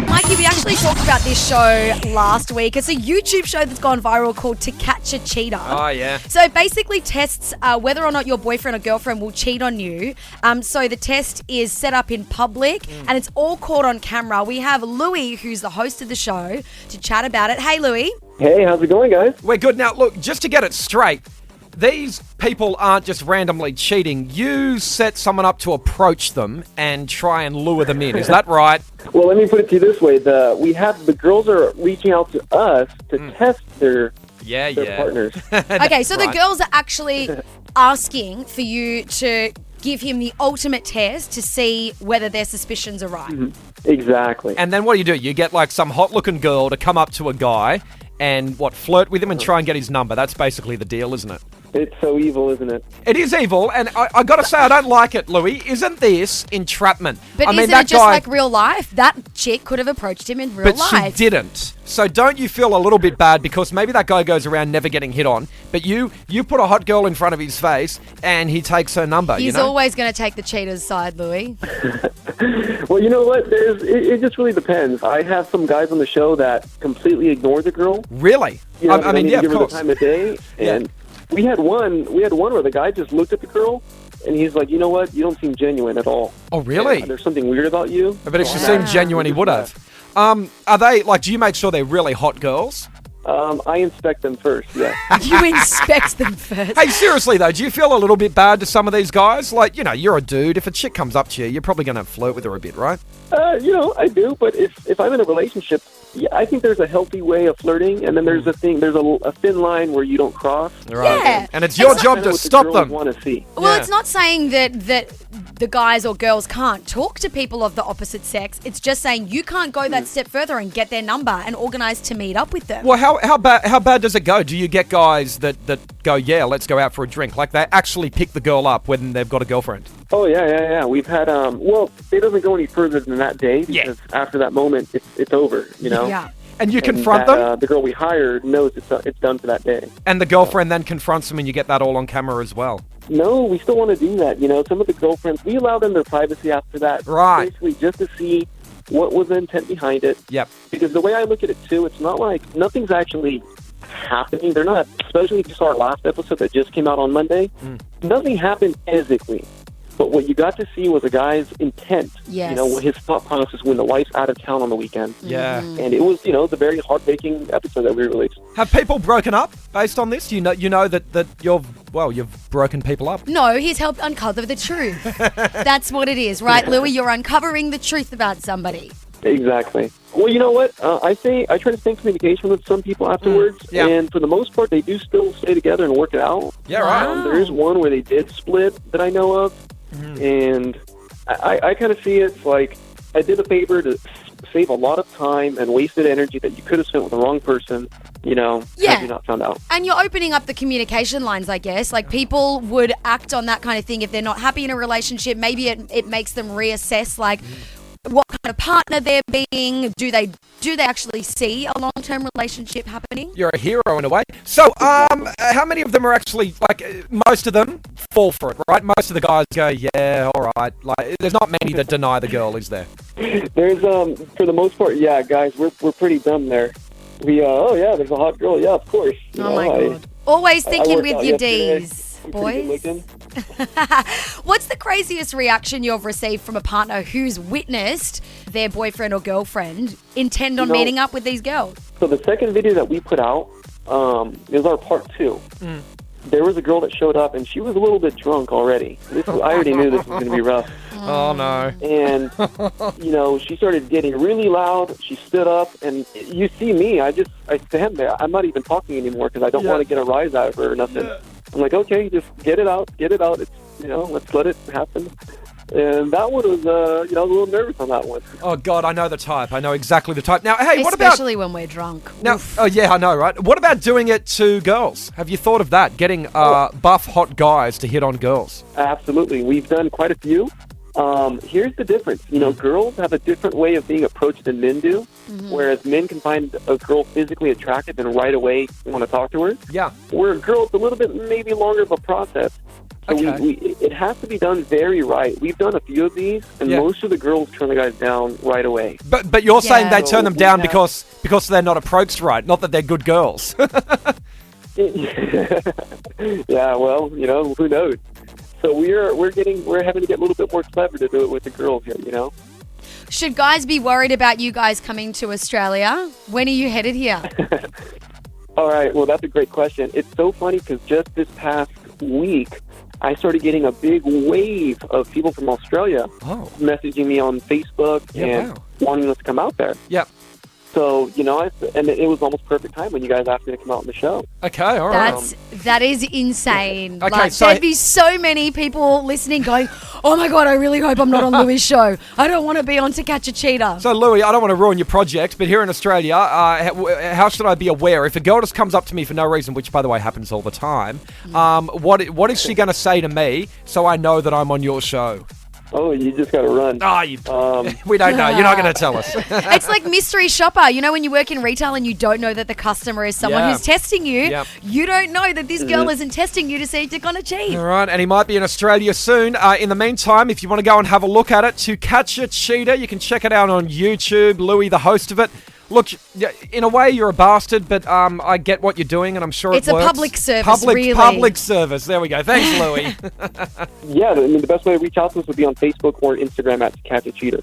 Mikey, we actually talked about this show last week. It's a YouTube show that's gone viral called To Catch a Cheater. Oh, yeah. So it basically tests whether or not your boyfriend or girlfriend will cheat on you. So the test is set up in public and it's all caught on camera. We have Louis, who's the host of the show, to chat about it. Hey, Louis. Hey, how's it going, guys? We're good. Now, look, just to get it straight, these people aren't just randomly cheating. You set someone up to approach them and try and lure them in. Is that right? Well, let me put it to you this way. The girls are reaching out to us to test their partners. Okay, so right. the girls are actually asking for you to give him the ultimate test to see whether their suspicions are right. Mm-hmm. Exactly. And then what do? You get like some hot-looking girl to come up to a guy and flirt with him and try and get his number. That's basically the deal, isn't it? It's so evil, isn't it? It is evil, and I got to say, I don't like it, Louis. Isn't this entrapment? But isn't it just like real life? That chick could have approached him in real life. But she didn't. So don't you feel a little bit bad because maybe that guy goes around never getting hit on, but you put a hot girl in front of his face and he takes her number, He's always going to take the cheater's side, Louis. Well, you know what? It just really depends. I have some guys on the show that completely ignore the girl. Really? You know, I mean, yeah, of give her course. the time of day, and we had one where the guy just looked at the girl and he's like, you know what? You don't seem genuine at all. Oh, really? There's something weird about you. But if she seemed genuine, he would have. Are they, do you make sure they're really hot girls? I inspect them first, yeah. You inspect them first. Hey, seriously, though, do you feel a little bit bad to some of these guys? Like, you're a dude. If a chick comes up to you, you're probably going to flirt with her a bit, right? I do, but if I'm in a relationship, yeah, I think there's a healthy way of flirting, and then there's a thin line where you don't cross. Right. Yeah. And it's your job to stop them. Want to see. Well, it's not saying that the guys or girls can't talk to people of the opposite sex. It's just saying you can't go that step further and get their number and organise to meet up with them. Well, how bad does it go? Do you get guys that go, yeah, let's go out for a drink? Like they actually pick the girl up when they've got a girlfriend? Oh, yeah. We've had, it doesn't go any further than that day because after that moment, it's over, you know? Yeah. And you confront them? The girl we hired knows it's done for that day. And the girlfriend then confronts them and you get that all on camera as well? No, we still want to do that. You know, some of the girlfriends, we allow them their privacy after that. Right. Basically just to see what was the intent behind it. Yep. Because the way I look at it, too, it's not like nothing's actually happening. They're not, especially if you saw our last episode that just came out on Monday, nothing happened physically. But what you got to see was a guy's intent. Yes. You know, his thought process when the wife's out of town on the weekend. Yeah. And it was, the very heartbreaking episode that we released. Have people broken up based on this? You know that you've broken people up? No, he's helped uncover the truth. That's what it is, right, Louis? You're uncovering the truth about somebody. Exactly. Well, you know what? I try to stay in communication with some people afterwards, and for the most part, they do still stay together and work it out. Yeah, right. There is one where they did split that I know of, and I kind of see it like I did a favor to save a lot of time and wasted energy that you could have spent with the wrong person, had you not found out. And you're opening up the communication lines, I guess. Like, people would act on that kind of thing if they're not happy in a relationship. Maybe it makes them reassess, like, what kind of partner they're being. Do they actually see a long-term relationship happening? You're a hero in a way. So, how many of them are actually, most of them fall for it, right? Most of the guys go, yeah, all right. Like, there's not many that deny the girl, is there? There's, for the most part, yeah, guys, we're pretty dumb there. There's a hot girl, yeah, of course. Oh, my God. Always thinking with your D's. Boys. What's the craziest reaction you've received from a partner who's witnessed their boyfriend or girlfriend intend on meeting up with these girls? So the second video that we put out is our part 2. There was a girl that showed up, and she was a little bit drunk already. I already knew this was going to be rough. Oh, no. And, she started getting really loud. She stood up, and you see me. I stand there. I'm not even talking anymore because I don't want to get a rise out of her or nothing. Yeah. I'm like, okay, just get it out. It's, let's let it happen. And that one was, I was a little nervous on that one. Oh, God, I know the type. I know exactly the type. Now, hey, what about... Especially when we're drunk. Now, oh, yeah, I know, right? What about doing it to girls? Have you thought of that? Getting buff, hot guys to hit on girls? Absolutely. We've done quite a few. Here's the difference. Girls have a different way of being approached than men do, whereas men can find a girl physically attractive and right away want to talk to her. Yeah. Where a girl, it's a little bit maybe longer of a process. So Okay. it has to be done very right. We've done a few of these, and Yeah. most of the girls turn the guys down right away. But you're saying Yeah. they turn them So down we because they're not approached right, not that they're good girls. Yeah, well, who knows? So we're having to get a little bit more clever to do it with the girls here. Should guys be worried about you guys coming to Australia? When are you headed here? All right, well, that's a great question. It's so funny because just this past week, I started getting a big wave of people from Australia Oh. messaging me on Facebook Yeah, and wow. wanting us to come out there. Yep. So, and it was almost perfect time when you guys asked me to come out on the show. Okay, all right. That is insane. Okay, like, so- there'd be so many people listening going, oh my God, I really hope I'm not on Louis' show. I don't want to be on To Catch a Cheater. So, Louis, I don't want to ruin your project, but here in Australia, how should I be aware? If a girl just comes up to me for no reason, which, by the way, happens all the time, what is she going to say to me so I know that I'm on your show? Oh, you just got to run. We don't know. You're not going to tell us. It's like mystery shopper. You know, when you work in retail and you don't know that the customer is someone Yeah. who's testing you, Yep. you don't know that this girl isn't testing you to see if you're going to cheat. All right, and he might be in Australia soon. In the meantime, if you want to go and have a look at it, To Catch a Cheater, you can check it out on YouTube. Louis, the host of it. Look, in a way, you're a bastard, but I get what you're doing, and I'm sure It's it a works. public service, really. Public service. There we go. Thanks, Louis. Yeah, I mean, the best way to reach out to us would be on Facebook or Instagram at Catch a Cheater.